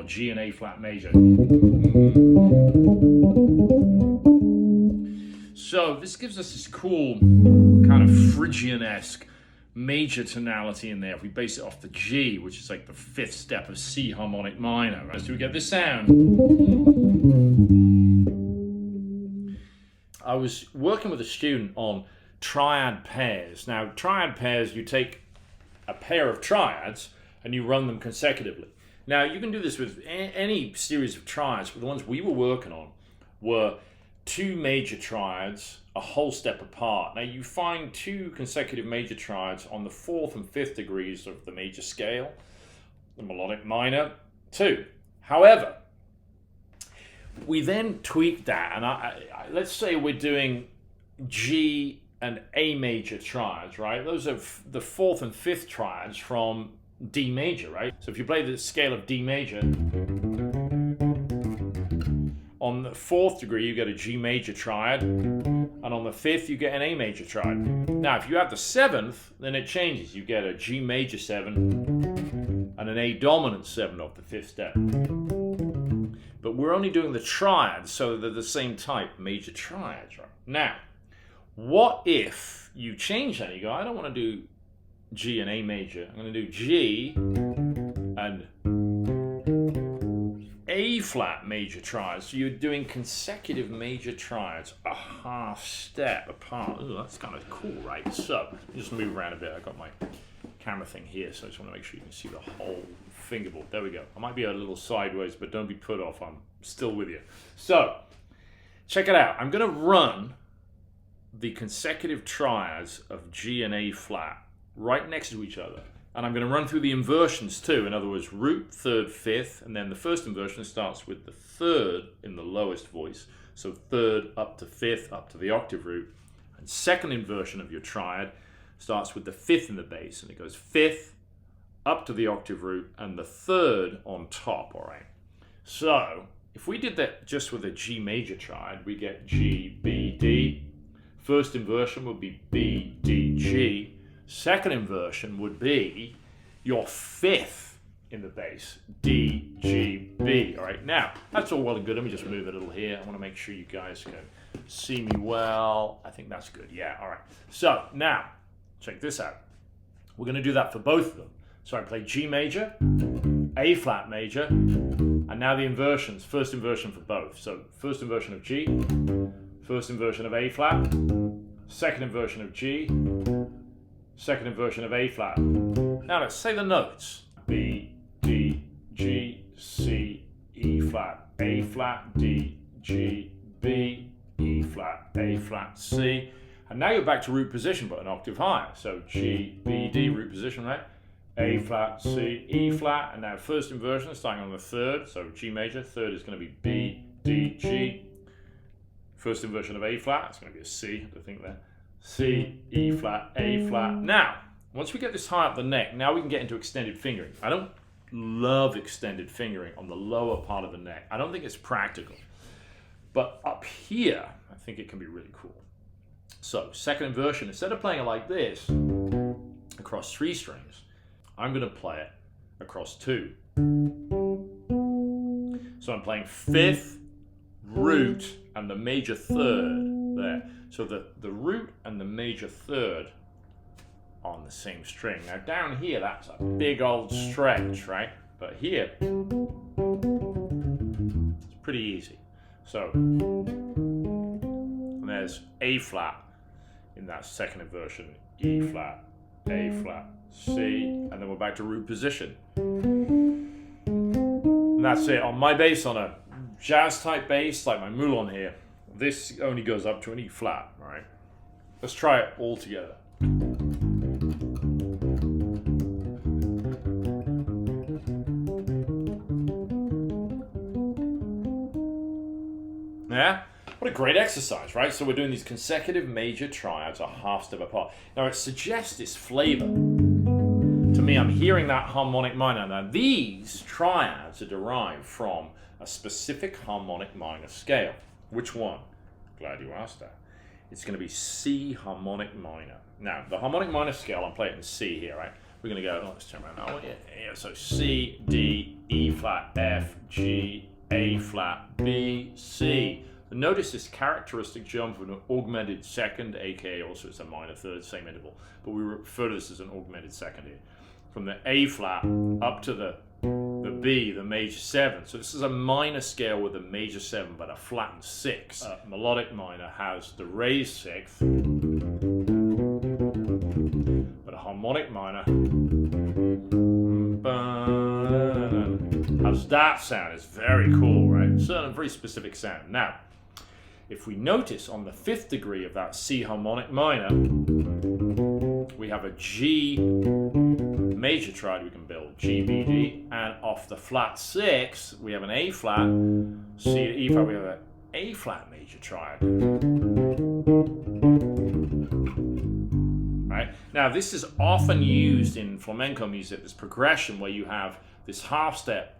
G and A flat major. So this gives us this cool kind of Phrygian-esque major tonality in there. If we base it off the G, which is like the 5th step of C harmonic minor, right? So we get this sound. I was working with a student on triad pairs. Now, triad pairs, you take a pair of triads and you run them consecutively. Now, you can do this with any series of triads, but the ones we were working on were 2 major triads, a whole step apart. Now, you find 2 consecutive major triads on the 4th and 5th degrees of the major scale, the melodic minor, too. However, we then tweaked that, and let's say we're doing G and A major triads, right? Those are the 4th and 5th triads from D major, right? So if you play the scale of D major, on the 4th degree you get a G major triad, and on the 5th you get an A major triad. Now if you have the 7th, then it changes. You get a G major 7 and an A dominant 7 off the 5th step. But we're only doing the triads, so they're the same type, major triads, right? Now, what if you change that? You go, I don't want to do G and A major. I'm going to do G and A flat major triads. So you're doing consecutive major triads, a half step apart. Ooh, that's kind of cool, right? So, just move around a bit. I've got my camera thing here, so I just want to make sure you can see the whole fingerboard. There we go. I might be a little sideways, but don't be put off. I'm still with you. So, check it out. I'm going to run the consecutive triads of G and A flat right next to each other. And I'm going to run through the inversions too. In other words, root, 3rd, 5th, and then the first inversion starts with the 3rd in the lowest voice. So 3rd up to 5th, up to the octave root. And second inversion of your triad starts with the 5th in the bass, and it goes 5th up to the octave root and the 3rd on top, all right? So if we did that just with a G major triad, we get G, B, D. First inversion would be B, D, G. Second inversion would be your 5th in the bass, D, G, B. All right, now, that's all well and good. Let me just move it a little here. I want to make sure you guys can see me well. I think that's good. Yeah, all right. So now, check this out. We're going to do that for both of them. So I play G major, A flat major, and now the inversions. First inversion for both. So first inversion of G, first inversion of A flat, second inversion of G, second inversion of A flat. Now let's say the notes. B, D, G, C, E flat, A flat, D, G, B, E flat, A flat, C. And now you're back to root position, but an octave higher. So G, B, D, root position, right? A flat, C, E flat, and now first inversion starting on the 3rd, so G major, 3rd is going to be B, D, G. First inversion of A flat, it's going to be a C, I think there. C, E flat, A flat. Now, once we get this high up the neck, now we can get into extended fingering. I don't love extended fingering on the lower part of the neck. I don't think it's practical. But up here, I think it can be really cool. So, second inversion, instead of playing it like this, across 3 strings, I'm going to play it across 2. So I'm playing 5th, root, and the major 3rd there. So the root and the major 3rd on the same string. Now down here, that's a big old stretch, right? But here, it's pretty easy. So there's A flat in that second inversion, E flat, A flat, C, and then we're back to root position. And that's it. On my bass, on a jazz type bass, like my Moulin here, this only goes up to an E flat, all right? Let's try it all together. Yeah? What a great exercise, right? So we're doing these consecutive major triads, a half step apart. Now it suggests this flavor. To me, I'm hearing that harmonic minor. Now these triads are derived from a specific harmonic minor scale. Which one? Glad you asked that. It's going to be C harmonic minor. Now, the harmonic minor scale, I'm playing it in C here, right? we're going to go, let's turn around. Oh, yeah, so C, D, E flat, F, G, A flat, B, C. Notice this characteristic jump of an augmented second, aka also it's a minor third, same interval, but we refer to this as an augmented second here. From the A flat up to the B, the major 7. So this is a minor scale with a major 7, but a flattened 6. Melodic minor has the raised 6th, but a harmonic minor has that sound. It's very cool, right? It's a very specific sound. Now, if we notice on the 5th degree of that C harmonic minor, we have a G major triad we can build, G, B, D, and off the flat 6, we have an A flat, C to E flat, we have an A flat major triad. Right? Now, this is often used in flamenco music, this progression where you have this half step,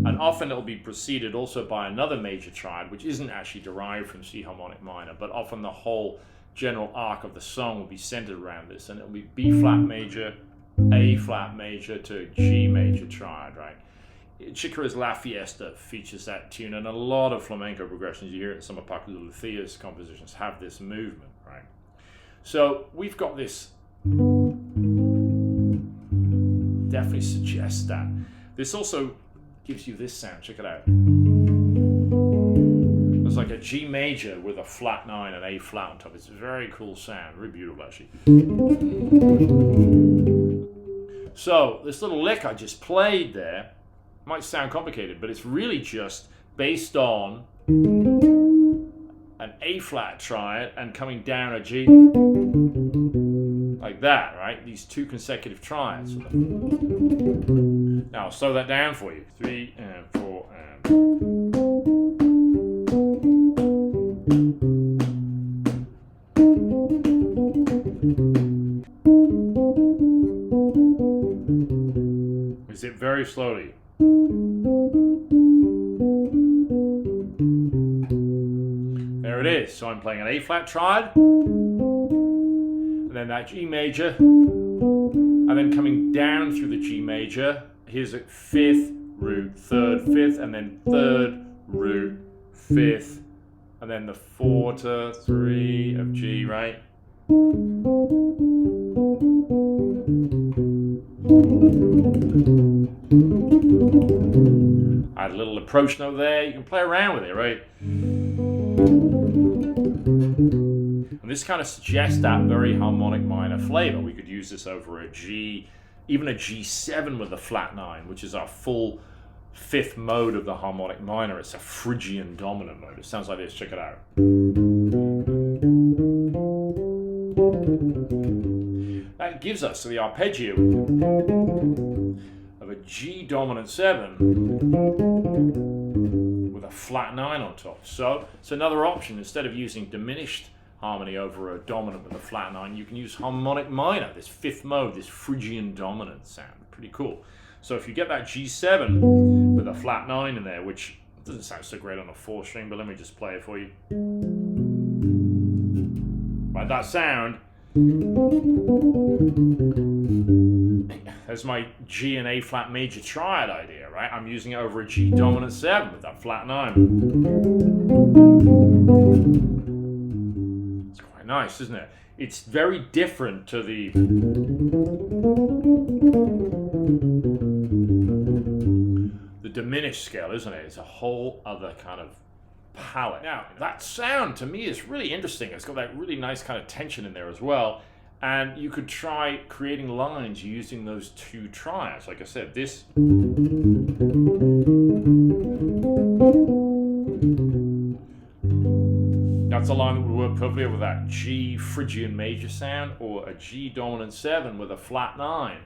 and often it'll be preceded also by another major triad, which isn't actually derived from C harmonic minor, but often the whole general arc of the song will be centered around this, and it'll be B flat major, A flat major to G major triad, right? Chicora's La Fiesta features that tune, and a lot of flamenco progressions, you hear it in some of Paco de Lucia's compositions, have this movement, right? So we've got this, definitely suggests that. This also gives you this sound, check it out. It's like a G major with a flat 9 and A flat on top. It's a very cool sound, very beautiful actually. So this little lick I just played there might sound complicated, but it's really just based on an A flat triad and coming down a G like that, right? These two consecutive triads. Now I'll slow that down for you. 3 and 4 and. We zip very slowly. There it is. So I'm playing an A flat triad, and then that G major, and then coming down through the G major. Here's a 5th root, 3rd, 5th, and then 3rd root, 5th, and then the 4 to 3 of G, right? Add a little approach note there. You can play around with it, right? And this kind of suggests that very harmonic minor flavor. We could use this over a G, even a G7 with a flat 9, which is our full 5th mode of the harmonic minor. It's a Phrygian dominant mode. It sounds like this. Check it out. That gives us the arpeggio of a G dominant 7 with a flat 9 on top. So it's another option. Instead of using diminished harmony over a dominant with a flat 9, you can use harmonic minor, this 5th mode, this Phrygian dominant sound. Pretty cool. So if you get that G7 with a flat 9 in there, which doesn't sound so great on a 4 string, but let me just play it for you. Like that sound. There's my G and A flat major triad idea, right? I'm using it over a G dominant 7 with that flat 9. It's quite nice, isn't it? It's very different to the diminished scale, isn't it? It's a whole other kind of palette. Now, that sound to me is really interesting. It's got that really nice kind of tension in there as well. And you could try creating lines using those two triads. Like I said, this. That's a line that would work perfectly over that G Phrygian major sound or a G dominant 7 with a flat 9.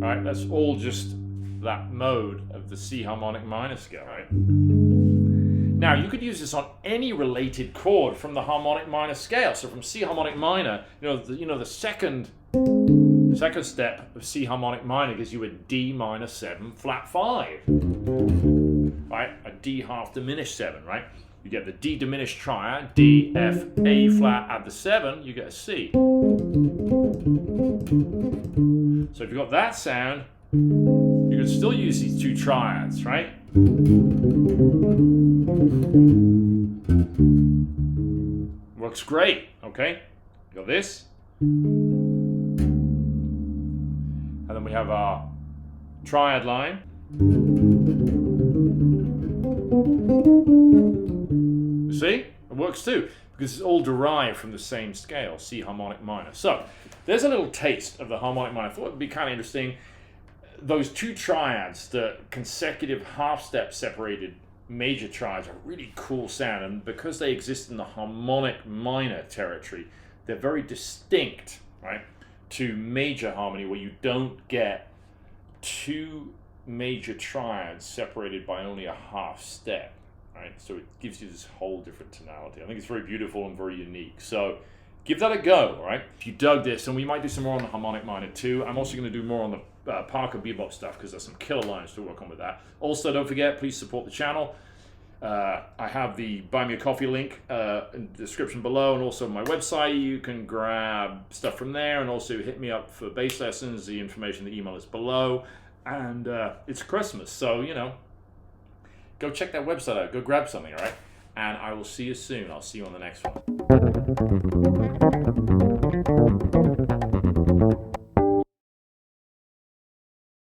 Alright, that's all just that mode of the C harmonic minor scale, right? Now, you could use this on any related chord from the harmonic minor scale. So from C harmonic minor, the second step of C harmonic minor gives you a D minor 7 flat 5. Right? A D half diminished 7, right? You get the D diminished triad, D, F, A flat, add the 7, you get a C. So if you've got that sound, you can still use these two triads, right? Works great, okay? You got this. And then we have our triad line. You see? It works too, because it's all derived from the same scale, C harmonic minor. So, there's a little taste of the harmonic minor. I thought it would be kind of interesting. Those two triads, the consecutive half-step separated major triads, are a really cool sound, and because they exist in the harmonic minor territory, they're very distinct, right, to major harmony, where you don't get two major triads separated by only a half step, right? So it gives you this whole different tonality. I think it's very beautiful and very unique. So give that a go, all right? If you dug this, and we might do some more on the harmonic minor too. I'm also going to do more on the Parker bebop stuff, because there's some killer lines to work on with that. Also, don't forget, please support the channel. I have the Buy Me a Coffee link in the description below, and also my website. You can grab stuff from there, and also hit me up for bass lessons. The information, the email is below. And it's Christmas, so, you know, go check that website out. Go grab something, all right? And I will see you soon. I'll see you on the next one.